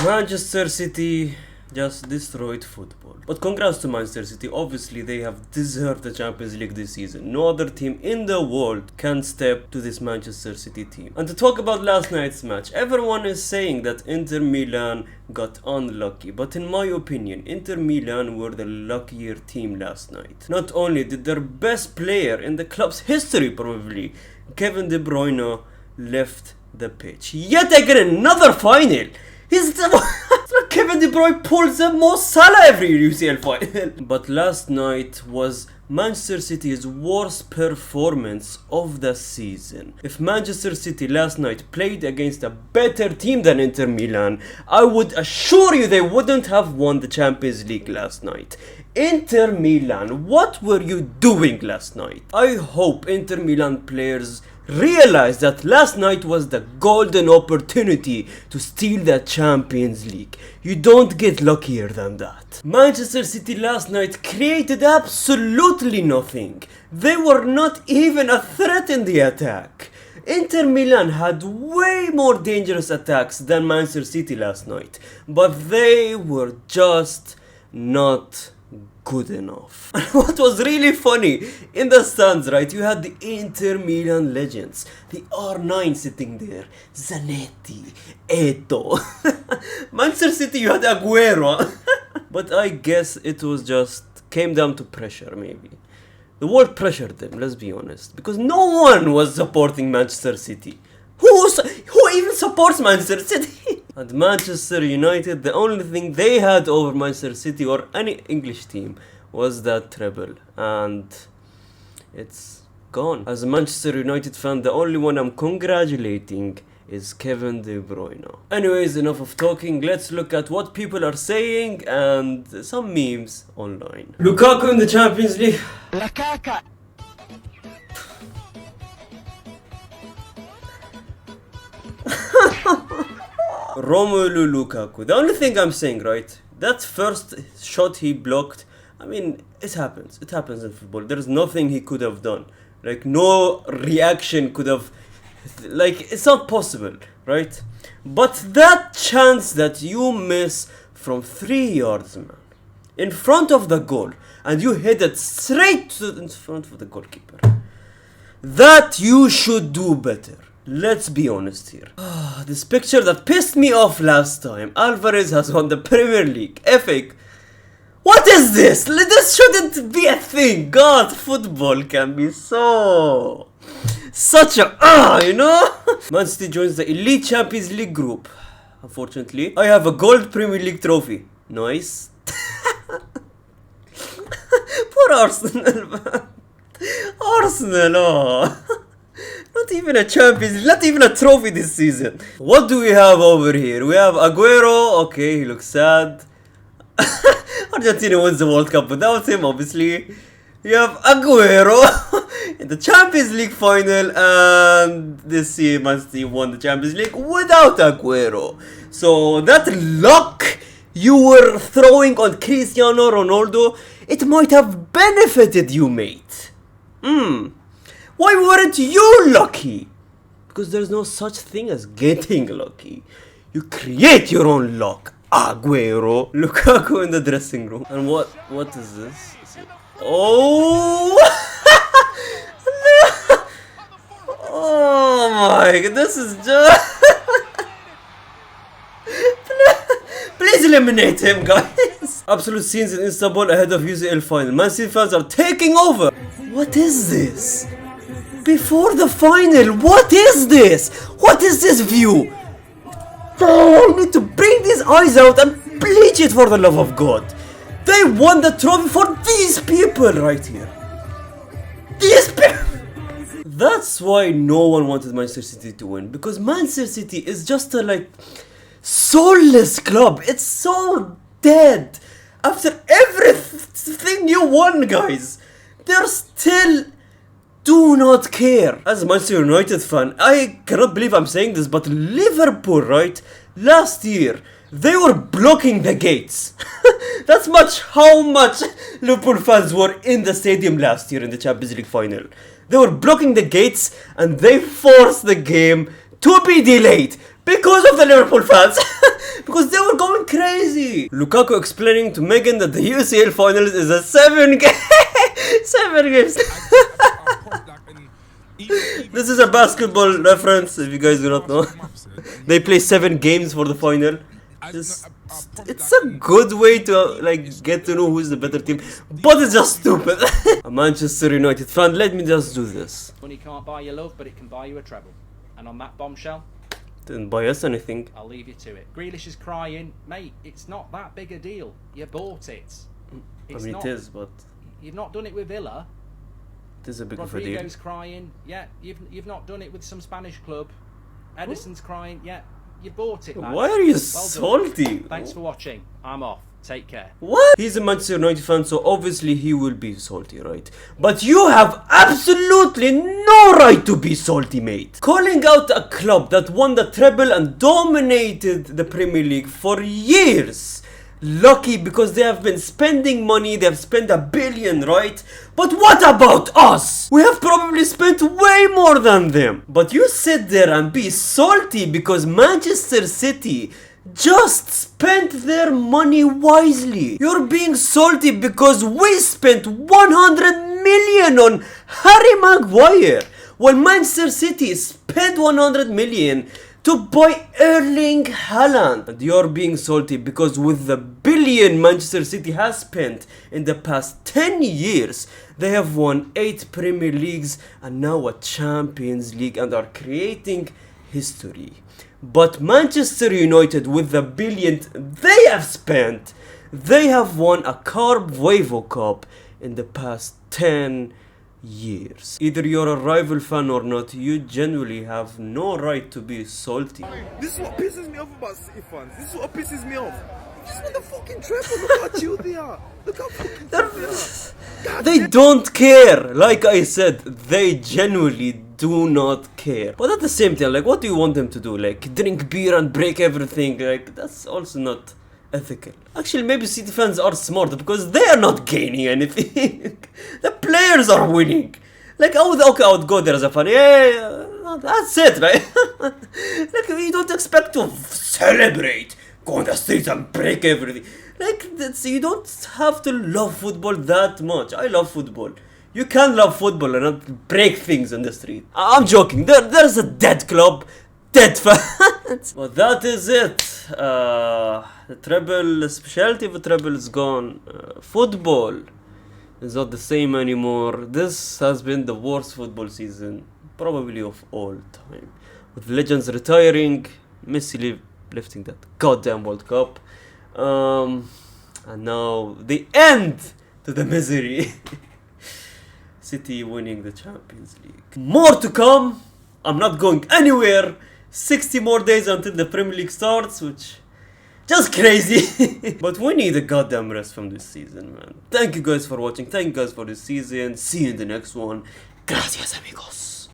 Manchester City just destroyed football. But congrats to Manchester City. Obviously, they have deserved the Champions League this season. No other team in the world can step to this Manchester City team. And to talk about last night's match, everyone is saying that Inter Milan got unlucky. But in my opinion, Inter Milan were the luckier team last night. Not only did their best player in the club's history, probably, Kevin De Bruyne, left the pitch. Yet again, another final. It's like Kevin De Bruyne pulls the most Salah every UCL final. But last night was Manchester City's worst performance of the season. If Manchester City last night played against a better team than Inter Milan, I would assure you they wouldn't have won the Champions League last night. Inter Milan, what were you doing last night? I hope Inter Milan players realize that last night was the golden opportunity to steal the Champions League. You don't get luckier than that. Manchester City last night created absolutely nothing. They were not even a threat in the attack. Inter Milan had way more dangerous attacks than Manchester City last night, but they were just not good enough. And what was really funny, in the stands, right, you had the Inter Milan legends, the R9 sitting there, Zanetti, Eto'o. Manchester City, you had Aguero. But I guess it was just came down to pressure, maybe. The world pressured them, let's be honest, because no one was supporting Manchester City. Who even supports Manchester City? And Manchester United, the only thing they had over Manchester City or any English team was that treble. And it's gone. As a Manchester United fan, the only one I'm congratulating is Kevin De Bruyne. Anyways, enough of talking. Let's look at what people are saying and some memes online. Lukaku in the Champions League. La caca. Romelu Lukaku. The only thing I'm saying, right, that first shot he blocked, I mean, it happens. It happens in football. There's nothing he could have done. Like, no reaction could have, like, it's not possible, right? But that chance that you miss from 3 yards, man, in front of the goal, and you hit it straight in front of the goalkeeper, that you should do better. Let's be honest here. This picture that pissed me off last time. Alvarez has won the Premier League, FA. What is this? This shouldn't be a thing. God, football can be such a you know? Man City joins the elite Champions League group. Unfortunately, I have a gold Premier League trophy. Nice. Poor Arsenal, man. Arsenal, oh. Not even a Champions, not even a trophy this season. What do we have over here? We have Aguero. Okay, he looks sad. Argentina wins the World Cup without him, obviously. You have Aguero in the Champions League final, and this year Man City won the Champions League without Aguero. So that luck you were throwing on Cristiano Ronaldo, it might have benefited you, mate. Why weren't you lucky? Because there's no such thing as getting lucky. You create your own luck. Aguero. Lukaku in the dressing room. And what is this? Oh! Oh my god, this is just... Please eliminate him, guys. Absolute scenes in Istanbul ahead of UCL final. Man City fans are taking over. What is this? Before the final, what is this? What is this view? Oh, I need to bring these eyes out and bleach it for the love of God. They won the trophy for these people right here. These people. That's why no one wanted Manchester City to win. Because Manchester City is just a like soulless club. It's so dead. After everything you won, guys, they're still do not care. As a Manchester United fan, I cannot believe I'm saying this, but Liverpool, right, last year, they were blocking the gates. That's how much Liverpool fans were in the stadium last year in the Champions League final. They were blocking the gates and they forced the game to be delayed because of the Liverpool fans. Because they were crazy. Lukaku explaining to Megan that the UCL finals is a 7 games. This is a basketball reference, if you guys do not know. They play 7 games for the final. It's a good way to get to know who's the better team, but it's just stupid. A Manchester United fan, let me just do this. Money can't buy you love, but it can buy you a treble. And on that bombshell, Didn't buy us anything. I'll leave you to it. Grealish is crying, mate. It's not that big a deal. You bought it. It is, but you've not done it with Villa. it is a big of a deal. Rodrigo's crying, yeah. You've not done it with some Spanish club. Edison's crying, yeah. You bought it, man. Why are you salty? Thanks for watching. I'm off. Take care. What? He's a Manchester United fan, so obviously he will be salty, right? But you have absolutely no right to be salty, mate. Calling out a club that won the treble and dominated the Premier League for years. Lucky because they have been spending money, they have spent $1 billion, right? But what about us? We have probably spent way more than them. But you sit there and be salty because Manchester City just spent their money wisely. You're being salty because we spent 100 million on Harry Maguire, while Manchester City spent 100 million to buy Erling Haaland. And you're being salty because with the billion Manchester City has spent in the past 10 years, they have won 8 Premier Leagues and now a Champions League and are creating history. But Manchester United, with the billion they have spent, they have won a Carabao Cup in the past 10 years. Either you're a rival fan or not, you genuinely have no right to be salty. This is what pisses me off about City fans. This is what pisses me off. You just want the fucking treble. Look how chill they are. Look how fucking chill they are. They don't care. Like I said, they genuinely do not care. But at the same time, what do you want them to do? Drink beer and break everything? That's also not ethical. Actually, maybe City fans are smart because they are not gaining anything. The players are winning. I would go there as a fan. Yeah, that's it, right? You don't expect to celebrate, go on the streets and break everything. You don't have to love football that much. I love football. You can love football and not break things on the street. I'm joking. There's a dead club, dead fans. But that is it. The treble, specialty of the treble is gone. Football is not the same anymore. This has been the worst football season probably of all time. With legends retiring, Messi lifting that goddamn World Cup. And now the end to the misery. City winning the Champions League. More to come. I'm not going anywhere. 60 more days until the Premier League starts, which just crazy. But we need a goddamn rest from this season, man. Thank you guys for watching. Thank you guys for this season. See you in the next one. Gracias, amigos.